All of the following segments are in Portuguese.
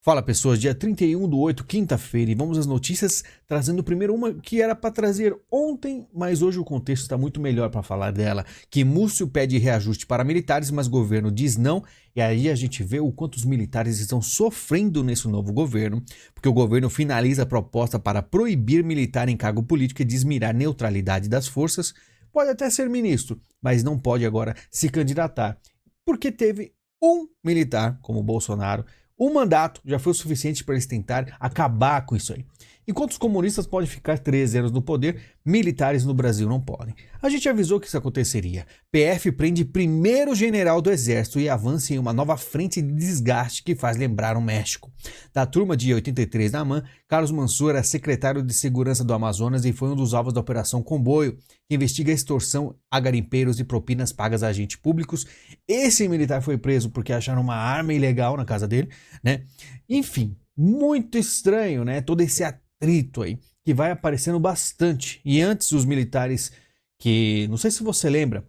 Fala pessoas, dia 31/8, quinta-feira, e vamos às notícias, trazendo primeiro uma que era para trazer ontem, mas hoje o contexto está muito melhor para falar dela, que Múcio pede reajuste para militares, mas governo diz não, e aí a gente vê o quanto os militares estão sofrendo nesse novo governo, porque o governo finaliza a proposta para proibir militar em cargo político e desmirar neutralidade das forças, pode até ser ministro, mas não pode agora se candidatar, porque teve um militar, como Bolsonaro. Um mandato já foi o suficiente para eles tentarem acabar com isso aí. Enquanto os comunistas podem ficar 13 anos no poder, militares no Brasil não podem. A gente avisou que isso aconteceria. PF prende primeiro general do exército e avança em uma nova frente de desgaste que faz lembrar o México. Da turma de 83 da AMAN, Carlos Mansur era secretário de Segurança do Amazonas e foi um dos alvos da Operação Comboio, que investiga a extorsão a garimpeiros e propinas pagas a agentes públicos. Esse militar foi preso porque acharam uma arma ilegal na casa dele, né? Enfim, muito estranho, né? Todo esse atrito aí, que vai aparecendo bastante. E antes os militares que, não sei se você lembra,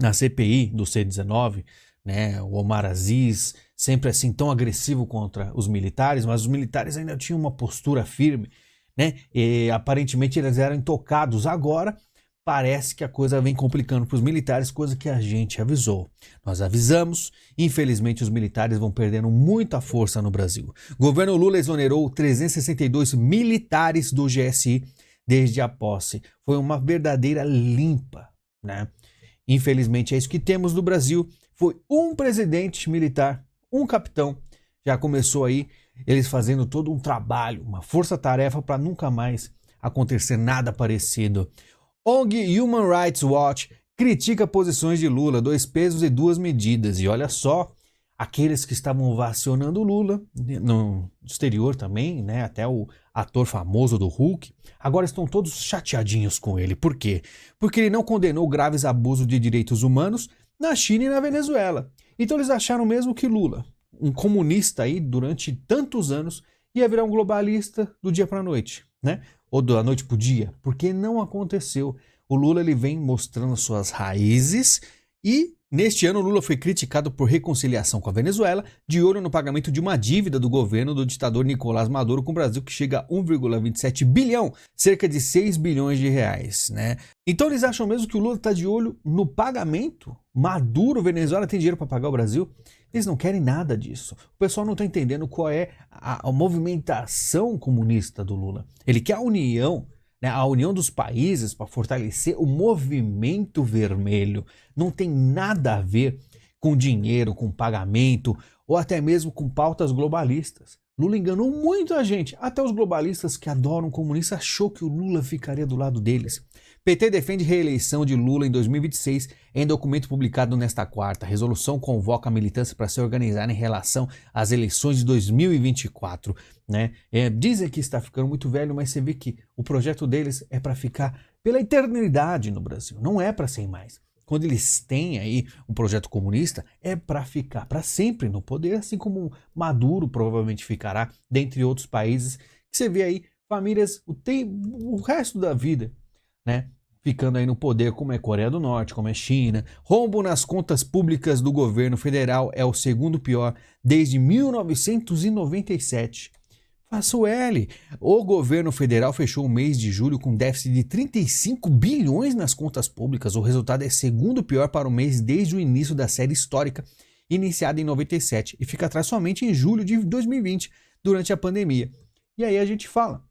na CPI do C-19, né, o Omar Aziz, sempre assim tão agressivo contra os militares, mas os militares ainda tinham uma postura firme, né? E aparentemente eles eram intocados. Agora parece que a coisa vem complicando para os militares, coisa que a gente avisou. Nós avisamos, infelizmente os militares vão perdendo muita força no Brasil. Governo Lula exonerou 362 militares do GSI desde a posse. Foi uma verdadeira limpa, né? Infelizmente é isso que temos no Brasil. Foi um presidente militar, um capitão. Já começou aí eles fazendo todo um trabalho, uma força-tarefa para nunca mais acontecer nada parecido. ONG Human Rights Watch critica posições de Lula, 2 pesos e 2 medidas. E olha só, aqueles que estavam ovacionando Lula, no exterior também, né, até o ator famoso do Hulk, agora estão todos chateadinhos com ele. Por quê? Porque ele não condenou graves abusos de direitos humanos na China e na Venezuela. Então eles acharam mesmo que Lula, um comunista aí durante tantos anos, ia virar um globalista do dia para a noite, né? Ou da noite para o dia, porque não aconteceu. O Lula ele vem mostrando suas raízes e neste ano o Lula foi criticado por reconciliação com a Venezuela, de olho no pagamento de uma dívida do governo do ditador Nicolás Maduro com o Brasil que chega a 1,27 bilhão, cerca de 6 bilhões de reais, né? Então eles acham mesmo que o Lula está de olho no pagamento? Maduro, Venezuela tem dinheiro para pagar o Brasil? Eles não querem nada disso. O pessoal não está entendendo qual é a movimentação comunista do Lula. Ele quer a união, né, a união dos países para fortalecer o movimento vermelho. Não tem nada a ver com dinheiro, com pagamento ou até mesmo com pautas globalistas. Lula enganou muita gente, até os globalistas que adoram comunistas achou que o Lula ficaria do lado deles. PT defende reeleição de Lula em 2026 em documento publicado nesta quarta. A resolução convoca a militância para se organizar em relação às eleições de 2024. Né? Dizem que está ficando muito velho, mas você vê que o projeto deles é para ficar pela eternidade no Brasil, não é para ser mais. Quando eles têm aí um projeto comunista, é para ficar para sempre no poder, assim como Maduro provavelmente ficará, dentre outros países, que você vê aí famílias o resto da vida, né? Ficando aí no poder, como é Coreia do Norte, como é China. Rombo nas contas públicas do governo federal é o segundo pior desde 1997. Faça o L. O governo federal fechou o mês de julho com déficit de 35 bilhões nas contas públicas. O resultado é segundo pior para o mês desde o início da série histórica, iniciada em 97, e fica atrás somente em julho de 2020, durante a pandemia. E aí a gente fala,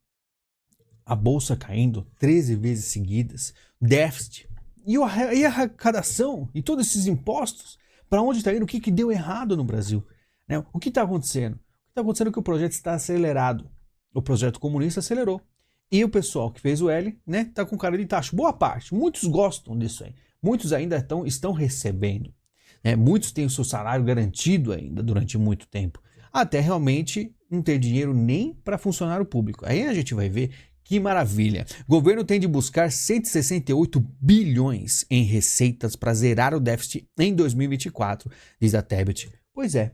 a bolsa caindo 13 vezes seguidas, déficit, e a arrecadação, e todos esses impostos, para onde está indo? O que deu errado no Brasil? Né? O que está acontecendo? O que está acontecendo é que o projeto está acelerado. O projeto comunista acelerou. E o pessoal que fez o L, né, tá com cara de tacho. Boa parte, muitos gostam disso aí. Muitos ainda estão recebendo. Né? Muitos têm o seu salário garantido ainda durante muito tempo. Até realmente não ter dinheiro nem para funcionário público. Aí a gente vai ver que maravilha. O governo tem de buscar 168 bilhões em receitas para zerar o déficit em 2024, diz a Tebet. Pois é,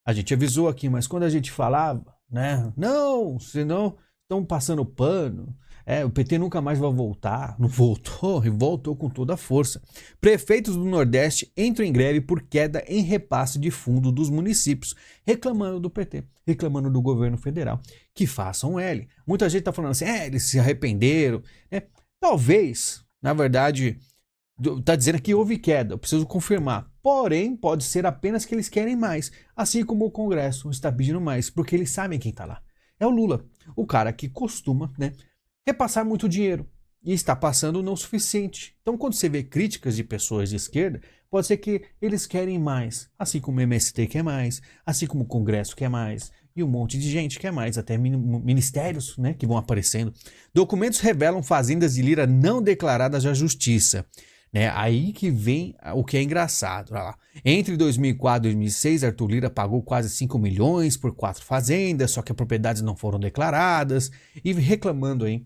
a gente avisou aqui, mas quando a gente falava, né? Não, senão estão passando pano. O PT nunca mais vai voltar. Não voltou e voltou com toda a força. Prefeitos do Nordeste entram em greve por queda em repasse de fundo dos municípios, reclamando do PT, reclamando do governo federal. Que façam L. Muita gente está falando assim, eles se arrependeram. Talvez, na verdade, está dizendo que houve queda, eu preciso confirmar. Porém, pode ser apenas que eles querem mais, assim como o Congresso está pedindo mais, porque eles sabem quem está lá. É o Lula, o cara que costuma, repassar muito dinheiro e está passando não o suficiente. Então, quando você vê críticas de pessoas de esquerda, pode ser que eles querem mais, assim como o MST quer mais, assim como o Congresso quer mais, e um monte de gente quer mais, até ministérios, que vão aparecendo. Documentos revelam fazendas de Lira não declaradas à justiça. Aí que vem o que é engraçado. Olha lá. Entre 2004 e 2006, Arthur Lira pagou quase 5 milhões por 4 fazendas, só que as propriedades não foram declaradas, e reclamando aí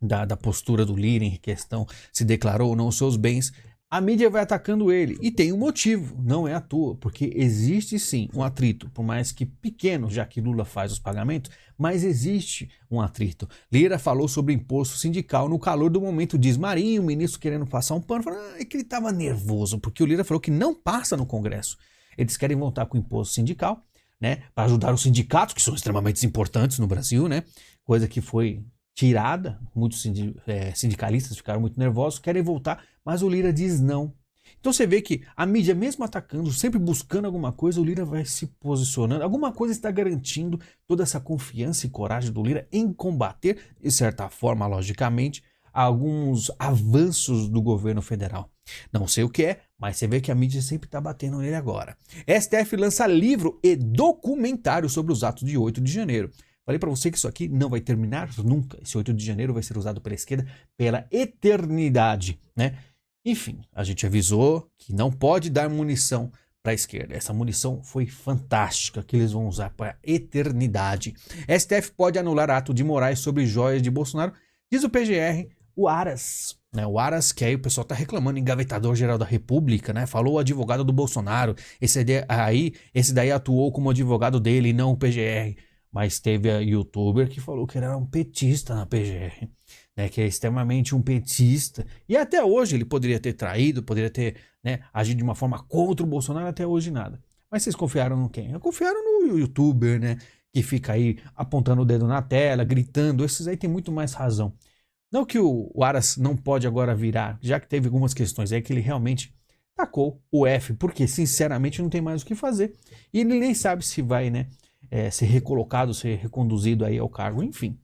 da postura do Lira em questão se declarou ou não os seus bens. A mídia vai atacando ele, e tem um motivo, não é à toa, porque existe sim um atrito, por mais que pequeno, já que Lula faz os pagamentos, mas existe um atrito. Lira falou sobre imposto sindical no calor do momento, diz Marinho, o ministro querendo passar um pano, falando que ele estava nervoso, porque o Lira falou que não passa no Congresso. Eles querem voltar com o imposto sindical, para ajudar os sindicatos, que são extremamente importantes no Brasil, coisa que foi tirada, muitos sindicalistas ficaram muito nervosos, querem voltar, mas o Lira diz não. Então você vê que a mídia, mesmo atacando, sempre buscando alguma coisa, o Lira vai se posicionando, alguma coisa está garantindo toda essa confiança e coragem do Lira em combater, de certa forma, logicamente, alguns avanços do governo federal. Não sei o que é, mas você vê que a mídia sempre está batendo nele agora. STF lança livro e documentário sobre os atos de 8 de janeiro. Falei para você que isso aqui não vai terminar nunca. Esse 8 de janeiro vai ser usado pela esquerda pela eternidade, Enfim, a gente avisou que não pode dar munição para a esquerda. Essa munição foi fantástica, que eles vão usar para a eternidade. STF pode anular ato de Moraes sobre joias de Bolsonaro, diz o PGR, o Aras. O Aras, que aí o pessoal tá reclamando, engavetador-geral da República, falou o advogado do Bolsonaro. Esse daí atuou como advogado dele e não o PGR. Mas teve a youtuber que falou que ele era um petista na PGR, que é extremamente um petista. E até hoje ele poderia ter traído, poderia ter agido de uma forma contra o Bolsonaro, até hoje nada. Mas vocês confiaram no quem? Confiaram no youtuber, que fica aí apontando o dedo na tela, gritando. Esses aí tem muito mais razão. Não que o Aras não pode agora virar, já que teve algumas questões aí que ele realmente tacou o F, porque sinceramente não tem mais o que fazer. E ele nem sabe se vai, ser recolocado, ser reconduzido aí ao cargo, enfim.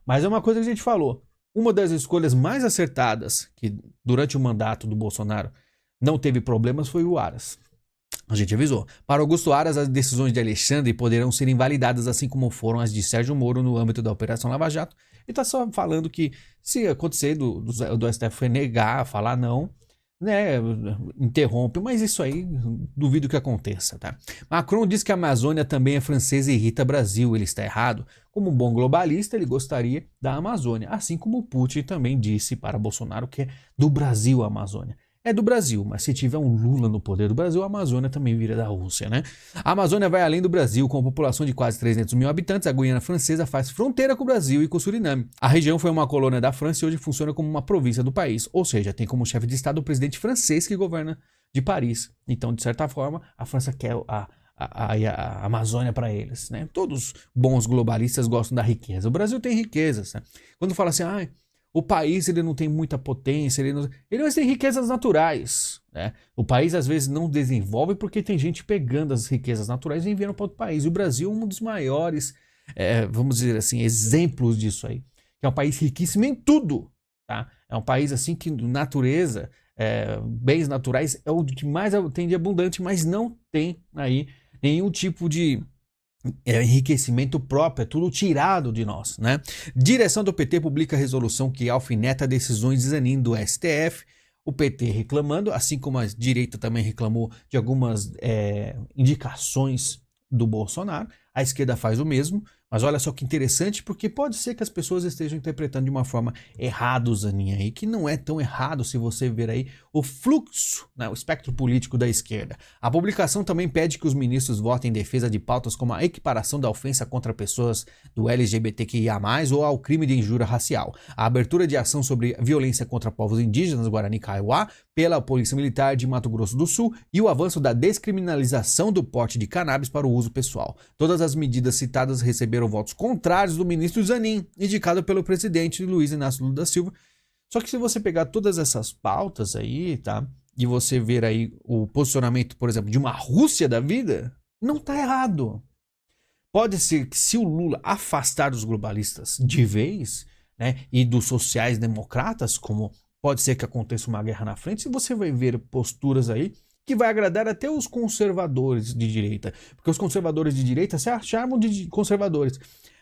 Mas é uma coisa que a gente falou. Uma das escolhas mais acertadas que durante o mandato do Bolsonaro não teve problemas foi o Aras. A gente avisou. Para Augusto Aras, as decisões de Alexandre poderão ser invalidadas, assim como foram as de Sérgio Moro no âmbito da Operação Lava Jato. Ele está só falando que se acontecer do STF negar, falar não, interrompe, mas isso aí duvido que aconteça, tá? Macron diz que a Amazônia também é francesa e irrita Brasil, ele está errado. Como um bom globalista, ele gostaria da Amazônia, assim como Putin também disse para Bolsonaro que é do Brasil a Amazônia. É do Brasil, mas se tiver um Lula no poder do Brasil, a Amazônia também vira da Rússia, A Amazônia vai além do Brasil, com a população de quase 300 mil habitantes, a Guiana Francesa faz fronteira com o Brasil e com o Suriname. A região foi uma colônia da França e hoje funciona como uma província do país, ou seja, tem como chefe de estado o presidente francês que governa de Paris. Então, de certa forma, a França quer a Amazônia para eles, Todos bons globalistas gostam da riqueza. O Brasil tem riquezas, Quando fala assim, o país ele não tem muita potência, ele não tem riquezas naturais. O país às vezes não desenvolve porque tem gente pegando as riquezas naturais e enviando para outro país. E o Brasil é um dos maiores, vamos dizer assim, exemplos disso aí. É um país riquíssimo em tudo. Tá? É um país assim que natureza, bens naturais é o que mais tem de abundante, mas não tem aí nenhum tipo de enriquecimento próprio, é tudo tirado de nós, Direção do PT publica resolução que alfineta decisões de Zanin do STF, o PT reclamando, assim como a direita também reclamou de algumas indicações do Bolsonaro. A esquerda faz o mesmo, mas olha só que interessante, porque pode ser que as pessoas estejam interpretando de uma forma errada o Zanin aí, que não é tão errado se você ver aí o fluxo, né, o espectro político da esquerda. A publicação também pede que os ministros votem em defesa de pautas como a equiparação da ofensa contra pessoas do LGBTQIA+, ou ao crime de injúria racial, a abertura de ação sobre violência contra povos indígenas Guarani Kaiowá pela Polícia Militar de Mato Grosso do Sul e o avanço da descriminalização do porte de cannabis para o uso pessoal. Todas as medidas citadas receberam votos contrários do ministro Zanin, indicado pelo presidente Luiz Inácio Lula da Silva. Só que se você pegar todas essas pautas aí, tá? E você ver aí o posicionamento, por exemplo, de uma Rússia da vida, não tá errado. Pode ser que se o Lula afastar os globalistas de vez, né, e dos sociais-democratas, como pode ser que aconteça uma guerra na frente, você vai ver posturas aí que vai agradar até os conservadores de direita. Porque os conservadores de direita se chamam de conservadores.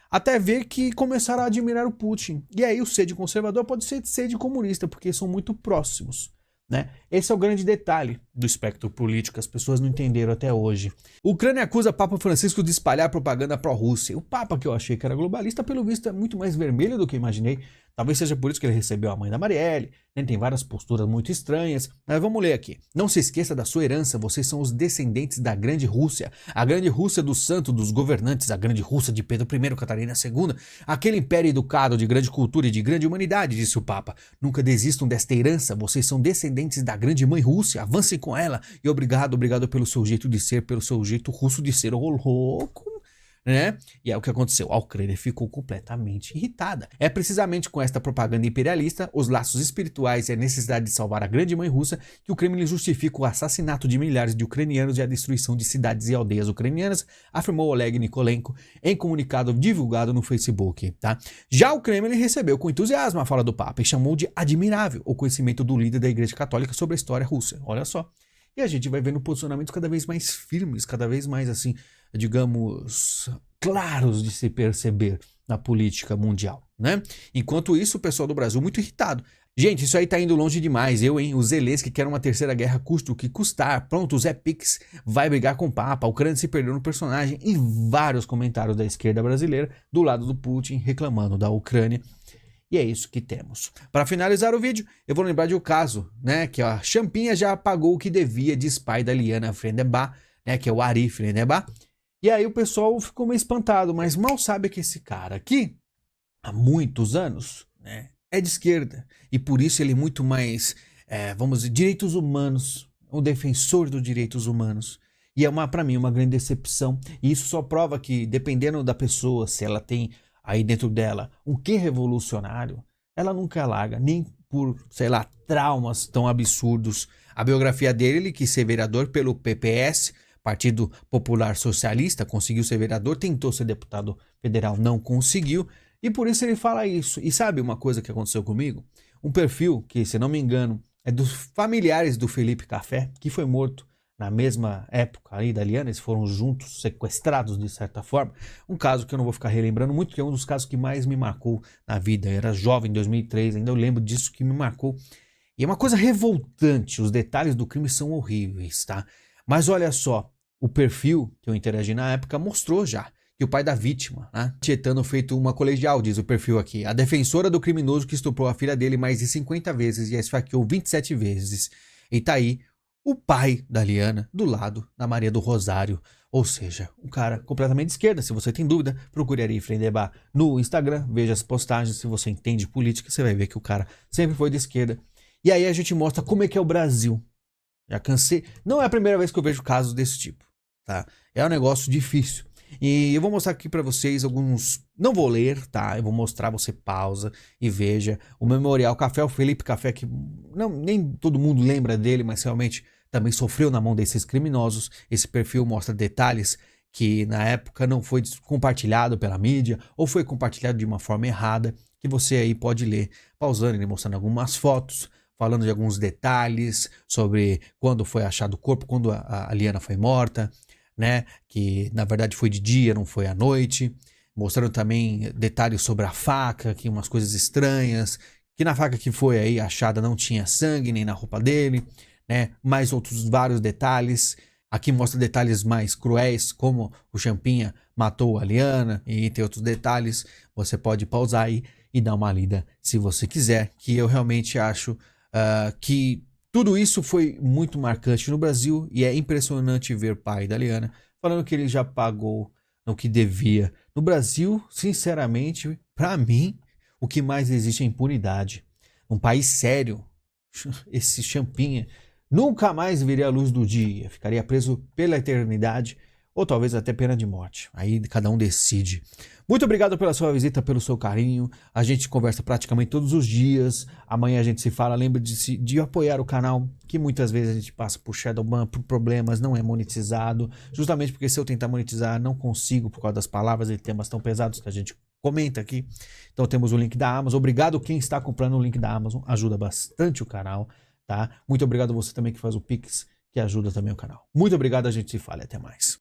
Até ver que começaram a admirar o Putin. E aí o ser de conservador pode ser ser de comunista, porque são muito próximos, né? Esse é o grande detalhe do espectro político, as pessoas não entenderam até hoje. A Ucrânia acusa Papa Francisco de espalhar propaganda pró-Rússia. O Papa, que eu achei que era globalista, pelo visto é muito mais vermelho do que imaginei. Talvez seja por isso que ele recebeu a mãe da Marielle, né? Tem várias posturas muito estranhas. Mas vamos ler aqui. Não se esqueça da sua herança, vocês são os descendentes da grande Rússia. A grande Rússia dos santos, dos governantes, a grande Rússia de Pedro I, Catarina II. Aquele império educado de grande cultura e de grande humanidade, disse o Papa. Nunca desistam desta herança, vocês são descendentes da grande mãe Rússia. Avancem com ela. E obrigado pelo seu jeito de ser, pelo seu jeito russo de ser. Ô louco, né? E é o que aconteceu. A Ucrânia ficou completamente irritada. É precisamente com esta propaganda imperialista, os laços espirituais e a necessidade de salvar a grande mãe russa que o Kremlin justifica o assassinato de milhares de ucranianos e a destruição de cidades e aldeias ucranianas, afirmou Oleg Nikolenko em comunicado divulgado no Facebook. Tá? Já o Kremlin recebeu com entusiasmo a fala do Papa e chamou de admirável o conhecimento do líder da Igreja Católica sobre a história russa. Olha só. E a gente vai vendo posicionamentos cada vez mais firmes, cada vez mais, assim, digamos, claros de se perceber na política mundial, né? Enquanto isso, o pessoal do Brasil muito irritado. Gente, isso aí tá indo longe demais. O Zelensky quer uma terceira guerra custe o que custar. Pronto, o Zé Pix vai brigar com o Papa. A Ucrânia se perdeu no personagem e vários comentários da esquerda brasileira do lado do Putin reclamando da Ucrânia. E é isso que temos. Para finalizar o vídeo, eu vou lembrar de um caso, né, que a Champinha já pagou o que devia de spy da Liana Frenebach, né, que é o Ari Frenebach. E aí o pessoal ficou meio espantado, mas mal sabe que esse cara aqui, há muitos anos, né, é de esquerda. E por isso ele é muito mais, vamos dizer, direitos humanos, um defensor dos direitos humanos. E é para mim uma grande decepção. E isso só prova que, dependendo da pessoa, se ela tem aí dentro dela um quê revolucionário, ela nunca larga, nem por, sei lá, traumas tão absurdos. A biografia dele, ele quis ser vereador pelo PPS, Partido Popular Socialista, conseguiu ser vereador, tentou ser deputado federal, não conseguiu, e por isso ele fala isso. E sabe uma coisa que aconteceu comigo? Um perfil que, se não me engano, é dos familiares do Felipe Café, que foi morto na mesma época aí da Liana, eles foram juntos, sequestrados de certa forma. Um caso que eu não vou ficar relembrando muito, que é um dos casos que mais me marcou na vida. Eu era jovem em 2003, ainda eu lembro disso que me marcou. E é uma coisa revoltante, os detalhes do crime são horríveis, tá? Mas olha só, o perfil que eu interagi na época mostrou já que o pai da vítima, né, tietando feito uma colegial, diz o perfil aqui, a defensora do criminoso que estuprou a filha dele mais de 50 vezes e a esfaqueou 27 vezes. E tá aí o pai da Liana do lado da Maria do Rosário, ou seja, um cara completamente de esquerda. Se você tem dúvida, procure Ari Frenebach no Instagram, veja as postagens. Se você entende política, você vai ver que o cara sempre foi de esquerda. E aí a gente mostra como é que é o Brasil. Já cansei, não é a primeira vez que eu vejo casos desse tipo, tá? É um negócio difícil. E eu vou mostrar aqui pra vocês alguns, não vou ler, tá? Eu vou mostrar, você pausa e veja o Memorial Café, o Felipe Café, que não, nem todo mundo lembra dele, mas realmente também sofreu na mão desses criminosos. Esse perfil mostra detalhes que na época não foi compartilhado pela mídia ou foi compartilhado de uma forma errada, que você aí pode ler, pausando e mostrando algumas fotos, falando de alguns detalhes sobre quando foi achado o corpo, quando a Liana foi morta, né? Que na verdade foi de dia, não foi à noite. Mostrando também detalhes sobre a faca, que umas coisas estranhas, que na faca que foi aí achada não tinha sangue nem na roupa dele, né? Mais outros vários detalhes. Aqui mostra detalhes mais cruéis, como o Champinha matou a Liana e entre outros detalhes. Você pode pausar aí e dar uma lida se você quiser, que eu realmente acho que tudo isso foi muito marcante no Brasil e é impressionante ver o pai da Liana falando que ele já pagou no que devia. No Brasil, sinceramente, para mim, o que mais existe é impunidade. Um país sério, esse Champinha nunca mais veria a luz do dia, ficaria preso pela eternidade ou talvez até pena de morte. Aí cada um decide. Muito obrigado pela sua visita, pelo seu carinho. A gente conversa praticamente todos os dias. Amanhã a gente se fala. Lembre de apoiar o canal, que muitas vezes a gente passa por Shadowban, por problemas, não é monetizado. Justamente porque se eu tentar monetizar, não consigo por causa das palavras e temas tão pesados que a gente comenta aqui. Então temos o link da Amazon. Obrigado quem está comprando o link da Amazon. Ajuda bastante o canal, tá? Muito obrigado a você também que faz o Pix, que ajuda também o canal. Muito obrigado, a gente se fala e até mais.